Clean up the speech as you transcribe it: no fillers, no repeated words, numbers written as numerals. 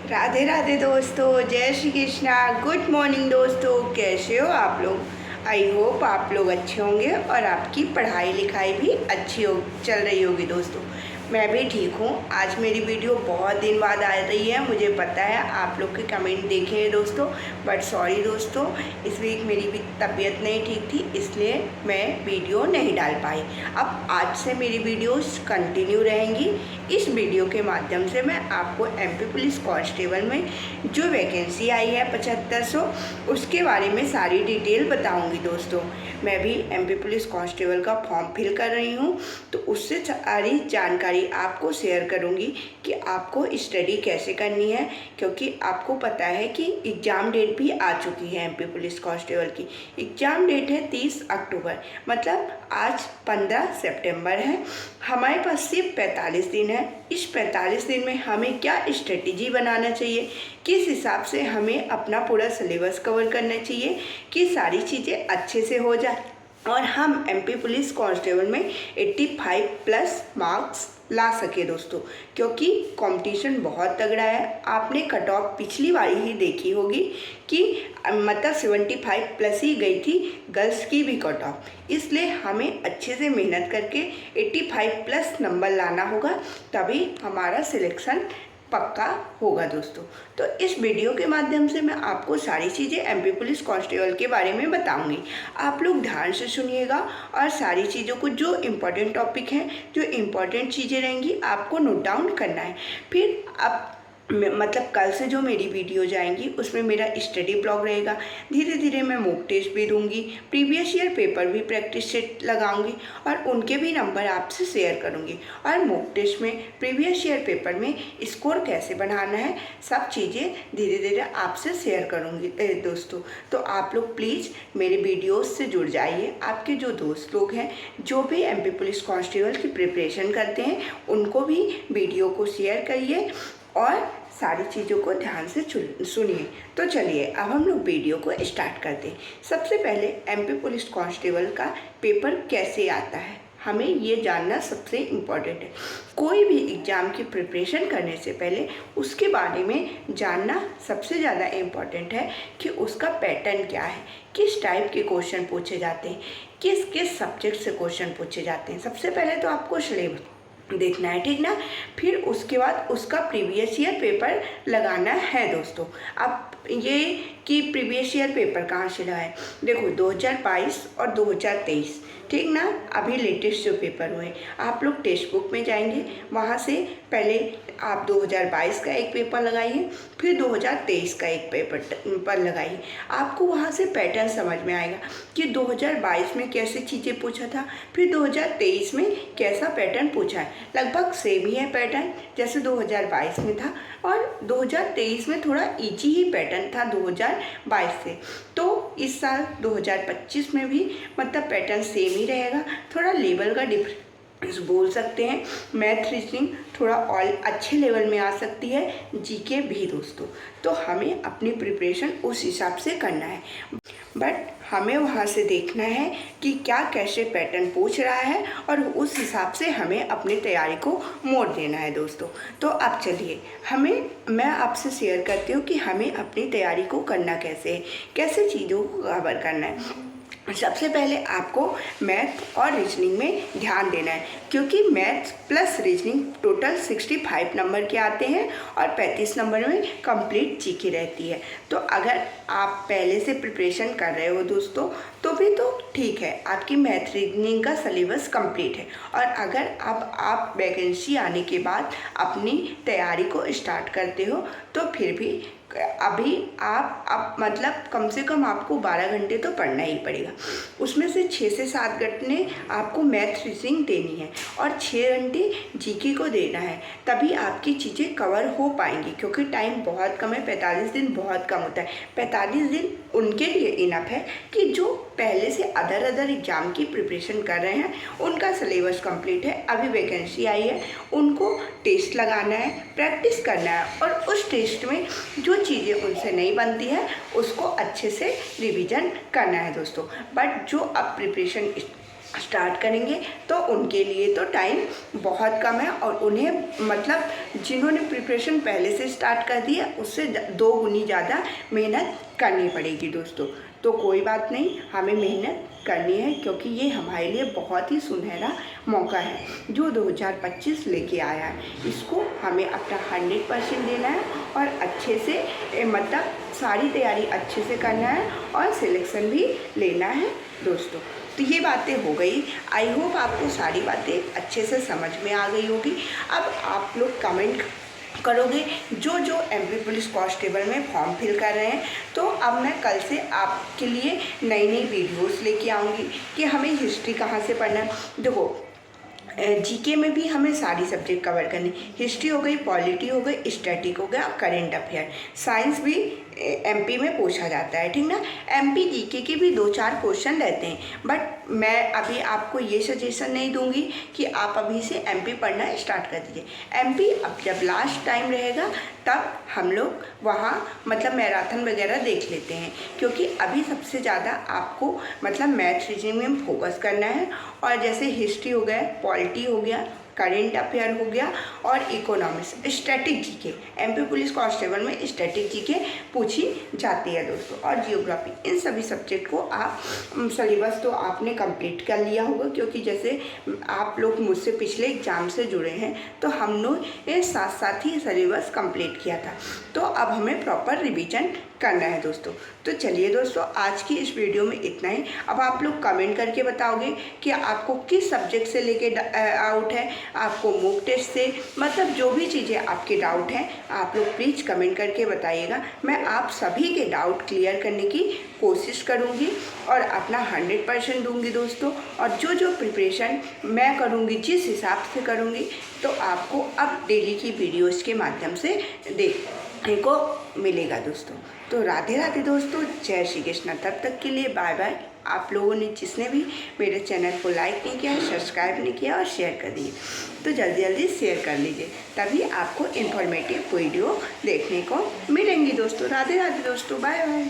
राधे राधे दोस्तों, जय Shri Krishna. Good morning दोस्तों, कैसे हो आप लोग। आई होप आप लोग अच्छे होंगे और आपकी पढ़ाई लिखाई भी अच्छी चल रही होगी दोस्तों। मैं भी ठीक हूँ। आज मेरी वीडियो बहुत दिन बाद आ रही है, मुझे पता है आप लोग के कमेंट देखे हैं दोस्तों, बट सॉरी दोस्तों, इस वीक मेरी भी तबीयत नहीं ठीक थी, इसलिए मैं वीडियो नहीं डाल पाई। अब आज से मेरी वीडियोस कंटिन्यू रहेंगी। इस वीडियो के माध्यम से मैं आपको एमपी पुलिस कांस्टेबल में जो वैकेंसी आई है 7500, उसके बारे में सारी डिटेल बताऊंगी दोस्तों। मैं भी एमपी पुलिस कांस्टेबल का फॉर्म फिल कर रही हूँ, तो उससे सारी जानकारी आपको शेयर करूँगी कि आपको स्टडी कैसे करनी है, क्योंकि आपको पता है कि एग्ज़ाम डेट भी आ चुकी है। एमपी पुलिस कांस्टेबल की एग्ज़ाम डेट है 30 अक्टूबर, मतलब आज 15 सितंबर है। हमारे पास सिर्फ 45 दिन है। इस 45 दिन में हमें क्या स्ट्रेटेजी बनाना चाहिए, किस हिसाब से हमें अपना पूरा सिलेबस कवर करना चाहिए कि सारी चीज़ें अच्छे से हो जाए और हम एमपी पुलिस कांस्टेबल में 85 प्लस मार्क्स ला सके दोस्तों, क्योंकि कंपटीशन बहुत तगड़ा है। आपने कट ऑफ पिछली बारी ही देखी होगी कि मतलब 75 प्लस ही गई थी गर्ल्स की भी कट ऑफ, इसलिए हमें अच्छे से मेहनत करके 85 प्लस नंबर लाना होगा, तभी हमारा सिलेक्शन पक्का होगा दोस्तों। तो इस वीडियो के माध्यम से मैं आपको सारी चीज़ें एमपी पुलिस कांस्टेबल के बारे में बताऊंगी। आप लोग ध्यान से सुनिएगा और सारी चीज़ों को, जो इम्पोर्टेंट टॉपिक हैं, जो इम्पोर्टेंट चीज़ें रहेंगी, आपको नोट डाउन करना है। फिर अब मतलब कल से जो मेरी वीडियो जाएंगी उसमें मेरा स्टडी ब्लॉग रहेगा। धीरे धीरे मैं मॉक टेस्ट भी दूंगी, प्रीवियस ईयर पेपर भी प्रैक्टिस सेट लगाऊंगी और उनके भी नंबर आपसे शेयर करूंगी। और मॉक टेस्ट में, प्रीवियस ईयर पेपर में स्कोर कैसे बनाना है, सब चीज़ें धीरे धीरे आपसे शेयर करूंगी दोस्तों। तो आप लोग प्लीज़ मेरे वीडियोस से जुड़ जाइए। आपके जो दोस्त लोग हैं जो भी एमपी पुलिस कांस्टेबल की प्रिपरेशन करते हैं, उनको भी वीडियो को शेयर करिए और सारी चीज़ों को ध्यान से सुनिए। तो चलिए अब हम लोग वीडियो को स्टार्ट करते हैं। सबसे पहले एमपी पुलिस कांस्टेबल का पेपर कैसे आता है, हमें ये जानना सबसे इम्पॉर्टेंट है। कोई भी एग्ज़ाम की प्रिपरेशन करने से पहले उसके बारे में जानना सबसे ज़्यादा इम्पॉर्टेंट है कि उसका पैटर्न क्या है, किस टाइप के क्वेश्चन पूछे जाते हैं, किस किस सब्जेक्ट से क्वेश्चन पूछे जाते हैं। सबसे पहले तो आपको सिलेबस देखना है, ठीक ना। फिर उसके बाद उसका प्रीवियस ईयर पेपर लगाना है दोस्तों। अब ये कि प्रीवियस ईयर पेपर कहाँ से लगाए, देखो 2022 और 2023, ठीक ना। अभी लेटेस्ट जो पेपर हुए, आप लोग टेक्स्ट बुक में जाएंगे, वहाँ से पहले आप 2022 का एक पेपर लगाइए, फिर 2023 का एक पेपर लगाइए। आपको वहाँ से पैटर्न समझ में आएगा कि 2022 में कैसे चीज़ें पूछा था, फिर 2023 में कैसा पैटर्न पूछा है। लगभग सेम ही है पैटर्न जैसे 2022 में था, और 2023 में थोड़ा ईजी ही पैटर्न था 2022 से। तो इस साल 2025 में भी मतलब पैटर्न सेम ही रहेगा, थोड़ा लेवल का डिफरेंस बोल सकते हैं। मैथ रीजनिंग थोड़ा और अच्छे लेवल में आ सकती है, जीके भी दोस्तों। तो हमें अपनी प्रिपरेशन उस हिसाब से करना है, बट हमें वहाँ से देखना है कि क्या कैसे पैटर्न पूछ रहा है और उस हिसाब से हमें अपनी तैयारी को मोड़ देना है दोस्तों। तो अब चलिए मैं आपसे शेयर करती हूँ कि हमें अपनी तैयारी को करना कैसे है, कैसे चीज़ों को कवर करना है। सबसे पहले आपको मैथ और रीजनिंग में ध्यान देना है, क्योंकि math plus reasoning total 65 number के आते हैं और 35 नंबर में कंप्लीट जीके रहती है। तो अगर आप पहले से प्रिपरेशन कर रहे हो दोस्तों, तो भी तो ठीक है, आपकी मैथ रीजनिंग का सिलेबस कंप्लीट है। और अगर अब आप वैकेंसी आने के बाद अपनी तैयारी को स्टार्ट करते हो, तो फिर भी अभी आप मतलब कम से कम आपको 12 घंटे तो पढ़ना ही पड़ेगा। उसमें से 6 से 7 घंटे आपको मैथ रीजनिंग देनी है और 6 घंटे जीके को देना है, तभी आपकी चीज़ें कवर हो पाएंगी। क्योंकि टाइम बहुत कम है, 45 दिन बहुत कम होता है। 45 दिन उनके लिए इनफ है कि जो पहले से अदर एग्ज़ाम की प्रिपरेशन कर रहे हैं, उनका सिलेबस कंप्लीट है, अभी वैकेंसी आई है, उनको टेस्ट लगाना है, प्रैक्टिस करना है, और उस टेस्ट में जो चीज़ें उनसे नहीं बनती है उसको अच्छे से रिवीजन करना है दोस्तों। बट जो अब प्रिपरेशन स्टार्ट करेंगे तो उनके लिए तो टाइम बहुत कम है, और उन्हें मतलब जिन्होंने प्रिपरेशन पहले से स्टार्ट कर दी है उससे 2 गुनी ज़्यादा मेहनत करनी पड़ेगी दोस्तों। तो कोई बात नहीं, हमें मेहनत करनी है क्योंकि ये हमारे लिए बहुत ही सुनहरा मौका है जो 2025 लेके आया है। इसको हमें अपना 100% देना है और अच्छे से मतलब सारी तैयारी अच्छे से करना है और सिलेक्शन भी लेना है दोस्तों। तो ये बातें हो गई। आई होप आपको सारी बातें अच्छे से समझ में आ गई होगी। अब आप लोग कमेंट करोगे जो जो एमपी पुलिस कांस्टेबल में फॉर्म फिल कर रहे हैं, तो अब मैं कल से आपके लिए नई नई वीडियोस लेके आऊँगी कि हमें हिस्ट्री कहाँ से पढ़ना है। देखो जीके में भी हमें सारी सब्जेक्ट कवर करनी, हिस्ट्री हो गई, पॉलिटी हो गई, स्टैटिक हो गया, करेंट अफेयर, साइंस भी एमपी में पूछा जाता है, ठीक ना। एमपी जीके के भी 2-4 क्वेश्चन रहते हैं, बट मैं अभी आपको ये सजेशन नहीं दूंगी कि आप अभी से एमपी पढ़ना स्टार्ट कर दीजिए। एमपी अब जब लास्ट टाइम रहेगा तब हम लोग वहाँ मतलब मैराथन वगैरह देख लेते हैं, क्योंकि अभी सबसे ज़्यादा आपको मतलब मैथ रीजनिंग में फोकस करना है। और जैसे हिस्ट्री हो गया, पॉलिटी हो गया, करेंट अफेयर हो गया और economics, static GK, MP police constable में स्टैटिक जीके पूछी जाती है दोस्तों, और जियोग्राफी, इन सभी सब्जेक्ट को आप सिलेबस तो आपने कंप्लीट कर लिया होगा, क्योंकि जैसे आप लोग मुझसे पिछले एग्जाम से जुड़े हैं तो हम लोग ये साथ साथ ही सिलेबस कंप्लीट किया था। तो अब हमें प्रॉपर रिवीजन करना है दोस्तों। तो चलिए दोस्तों, आज की इस वीडियो में इतना ही। अब आप लोग कमेंट करके बताओगे कि आपको किस सब्जेक्ट से लेके आउट है, आपको मॉक टेस्ट से, मतलब जो भी चीज़ें आपके डाउट हैं आप लोग प्लीज़ कमेंट करके बताइएगा। मैं आप सभी के डाउट क्लियर करने की कोशिश करूँगी और अपना 100% दूंगी दोस्तों। और जो जो प्रिपरेशन मैं करूँगी, जिस हिसाब से करूँगी, तो आपको अब डेली की वीडियोज़ के माध्यम से देखने को मिलेगा दोस्तों। तो राधे राधे दोस्तों, जय श्री कृष्णा। तब तक के लिए बाय बाय। आप लोगों ने जिसने भी मेरे चैनल को लाइक नहीं किया, सब्सक्राइब नहीं किया और शेयर कर दिए, तो जल्दी जल्दी शेयर कर लीजिए, तभी आपको इन्फॉर्मेटिव वीडियो देखने को मिलेंगी दोस्तों। राधे राधे दोस्तों, बाय बाय।